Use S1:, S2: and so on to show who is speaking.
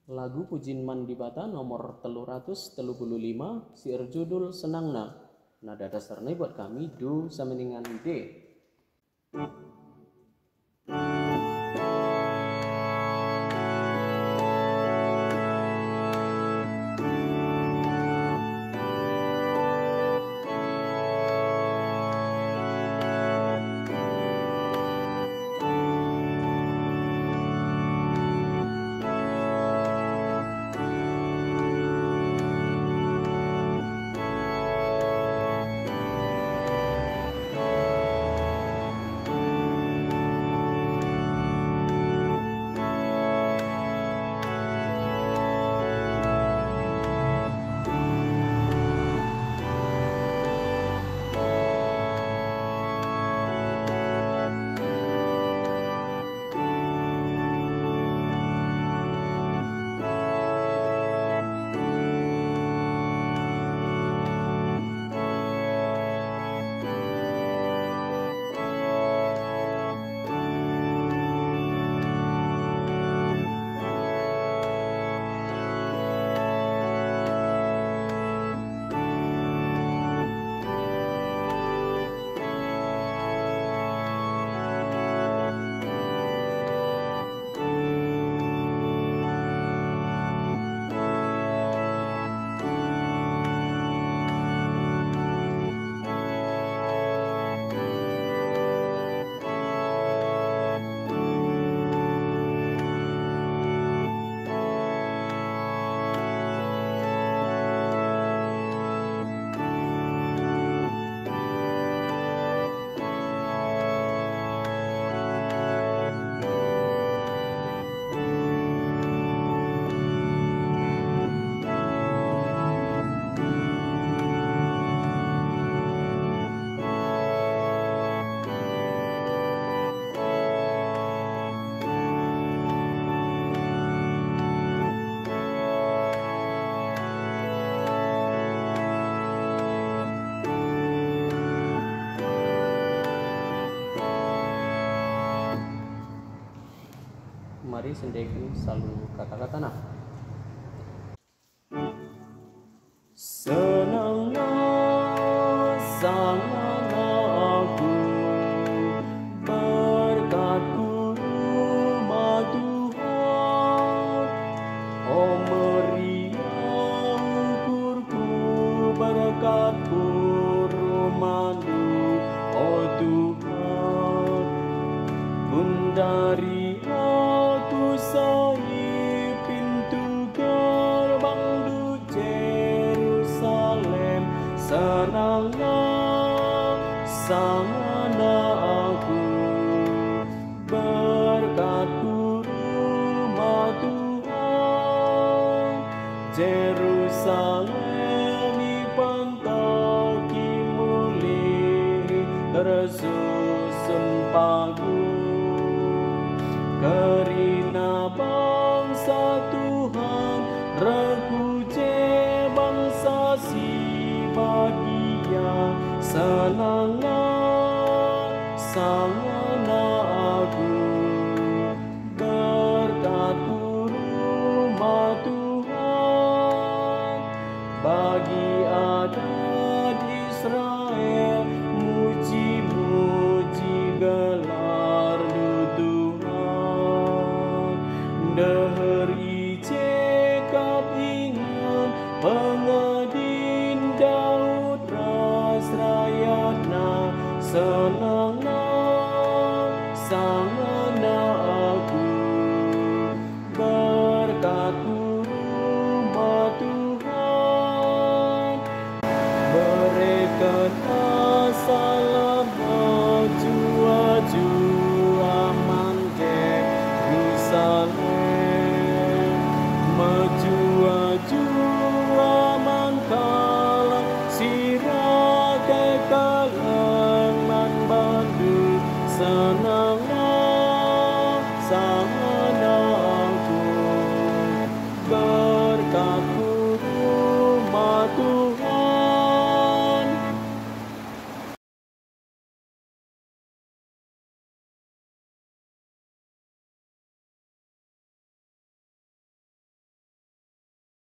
S1: Lagu Pujin Mandibata nomor 335 siar judul Senangna. Nada dasarnya buat kami do sama dengan D. Mari sendekan selalu kata-kata nah. Senangnya sangatlah aku berkat kurma Tuhan. Oh meriah ukurku berkat kurma-Mu, oh Tuhan. Pun dari aku sahi pintu gerbang du Jerusalem, senanglah sangatlah aku berkat kurma Tuhan. Jerusalem ipantaki muli tersusun pagu kerina bangsa Tuhan rekuje bangsa si bahagia. Senanglah sangatlah aku berkat kurma Tuhan. Bagi adat Israel muji-muji gelar du Tuhan. Deher ije kap ingat pengedin Daud ras rakyatna. Senanglah sangatlah aku berkat kurma Tuhan. Berkat salam maju aman Jerusalem, maju